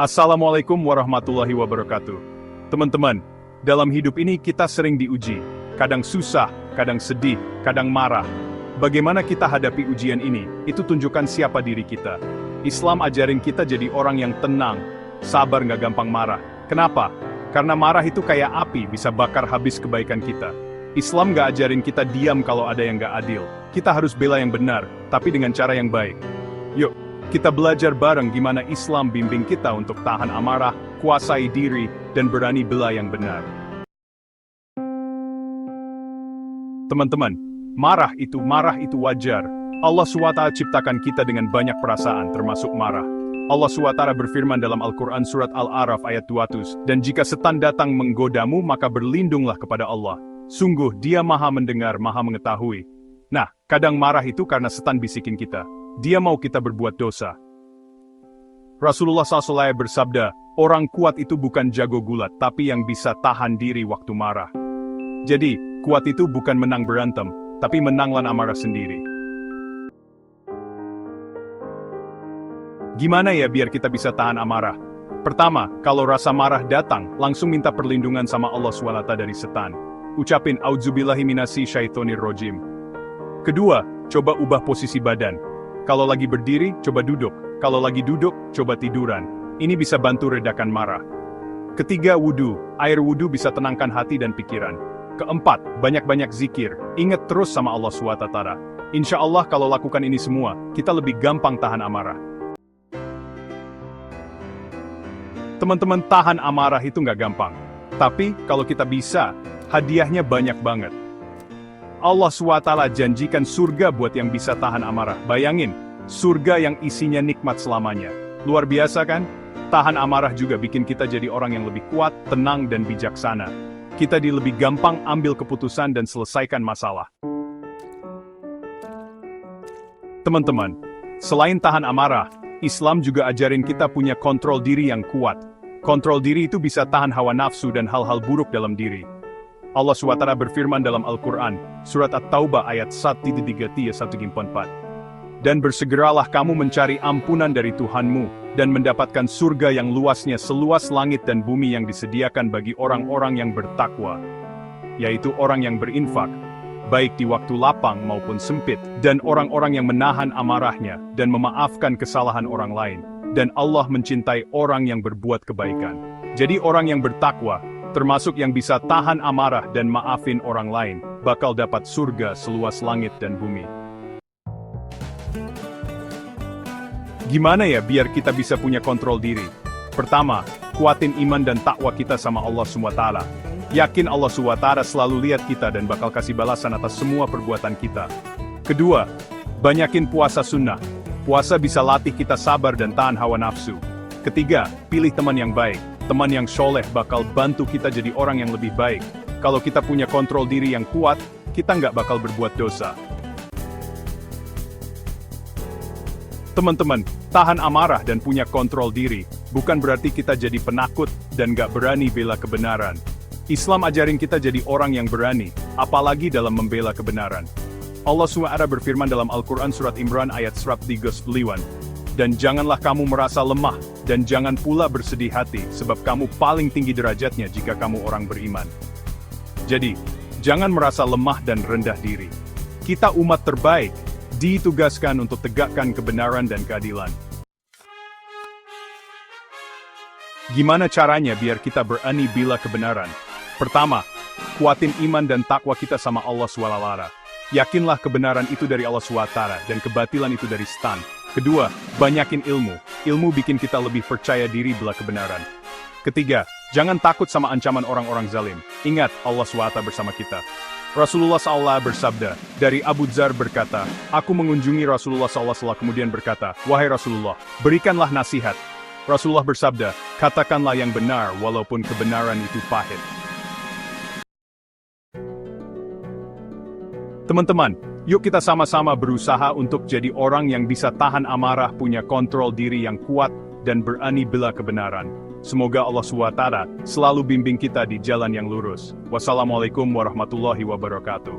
Assalamualaikum warahmatullahi wabarakatuh. Teman-teman, dalam hidup ini kita sering diuji. Kadang susah, kadang sedih, kadang marah. Bagaimana kita hadapi ujian ini, itu tunjukkan siapa diri kita. Islam ajarin kita jadi orang yang tenang, sabar nggak gampang marah. Kenapa? Karena marah itu kayak api, bisa bakar habis kebaikan kita. Islam nggak ajarin kita diam kalau ada yang nggak adil. Kita harus bela yang benar, tapi dengan cara yang baik. Yuk, kita belajar bareng gimana Islam bimbing kita untuk tahan amarah, kuasai diri, dan berani bela yang benar. Teman-teman, marah itu wajar. Allah SWT ciptakan kita dengan banyak perasaan, termasuk marah. Allah SWT berfirman dalam Al-Quran Surat Al-A'raf ayat 200, dan jika setan datang menggodamu maka berlindunglah kepada Allah. Sungguh dia maha mendengar, maha mengetahui. Nah, kadang marah itu karena setan bisikin kita. Dia mau kita berbuat dosa. Rasulullah SAW bersabda, orang kuat itu bukan jago gulat, tapi yang bisa tahan diri waktu marah. Jadi, kuat itu bukan menang berantem, tapi menanglah amarah sendiri. Gimana ya biar kita bisa tahan amarah? Pertama, kalau rasa marah datang, langsung minta perlindungan sama Allah SWT dari setan. Ucapin, A'udzubillahi minasyaitonir rajim. Kedua, coba ubah posisi badan. Kalau lagi berdiri, coba duduk. Kalau lagi duduk, coba tiduran. Ini bisa bantu redakan marah. Ketiga, wudu. Air wudu bisa tenangkan hati dan pikiran. Keempat, banyak-banyak zikir. Ingat terus sama Allah SWT. Insya Allah kalau lakukan ini semua, kita lebih gampang tahan amarah. Teman-teman, tahan amarah itu nggak gampang. Tapi, kalau kita bisa, hadiahnya banyak banget. Allah SWT janjikan surga buat yang bisa tahan amarah. Bayangin, surga yang isinya nikmat selamanya. Luar biasa kan? Tahan amarah juga bikin kita jadi orang yang lebih kuat, tenang, dan bijaksana. Kita lebih gampang ambil keputusan dan selesaikan masalah. Teman-teman, selain tahan amarah, Islam juga ajarin kita punya kontrol diri yang kuat. Kontrol diri itu bisa tahan hawa nafsu dan hal-hal buruk dalam diri. Allah SWT berfirman dalam Al-Quran, Surat At-Taubah ayat 1-3-1-4. Dan bersegeralah kamu mencari ampunan dari Tuhanmu, dan mendapatkan surga yang luasnya seluas langit dan bumi yang disediakan bagi orang-orang yang bertakwa, yaitu orang yang berinfak, baik di waktu lapang maupun sempit, dan orang-orang yang menahan amarahnya, dan memaafkan kesalahan orang lain, dan Allah mencintai orang yang berbuat kebaikan. Jadi orang yang bertakwa, termasuk yang bisa tahan amarah dan maafin orang lain, bakal dapat surga seluas langit dan bumi. Gimana ya biar kita bisa punya kontrol diri? Pertama, kuatin iman dan takwa kita sama Allah SWT. Yakin Allah SWT selalu lihat kita dan bakal kasih balasan atas semua perbuatan kita. Kedua, banyakin puasa sunnah. Puasa bisa latih kita sabar dan tahan hawa nafsu. Ketiga, pilih teman yang baik. Teman yang soleh bakal bantu kita jadi orang yang lebih baik. Kalau kita punya kontrol diri yang kuat, kita nggak bakal berbuat dosa. Teman-teman, tahan amarah dan punya kontrol diri, bukan berarti kita jadi penakut dan nggak berani bela kebenaran. Islam ajarin kita jadi orang yang berani, apalagi dalam membela kebenaran. Allah SWT berfirman dalam Al-Quran Surat Imran ayat 139. Dan janganlah kamu merasa lemah, dan jangan pula bersedih hati, sebab kamu paling tinggi derajatnya jika kamu orang beriman. Jadi, jangan merasa lemah dan rendah diri. Kita umat terbaik, ditugaskan untuk tegakkan kebenaran dan keadilan. Gimana caranya biar kita berani bela kebenaran? Pertama, kuatin iman dan takwa kita sama Allah SWT. Yakinlah kebenaran itu dari Allah SWT, dan kebatilan itu dari setan. Kedua, banyakin ilmu. Ilmu bikin kita lebih percaya diri bela kebenaran. Ketiga, jangan takut sama ancaman orang-orang zalim. Ingat, Allah SWT bersama kita. Rasulullah SAW bersabda, dari Abu Dzar berkata, aku mengunjungi Rasulullah SAW kemudian berkata, wahai Rasulullah, berikanlah nasihat. Rasulullah bersabda, katakanlah yang benar walaupun kebenaran itu pahit. Teman-teman, yuk kita sama-sama berusaha untuk jadi orang yang bisa tahan amarah, punya kontrol diri yang kuat, dan berani bela kebenaran. Semoga Allah SWT selalu bimbing kita di jalan yang lurus. Wassalamualaikum warahmatullahi wabarakatuh.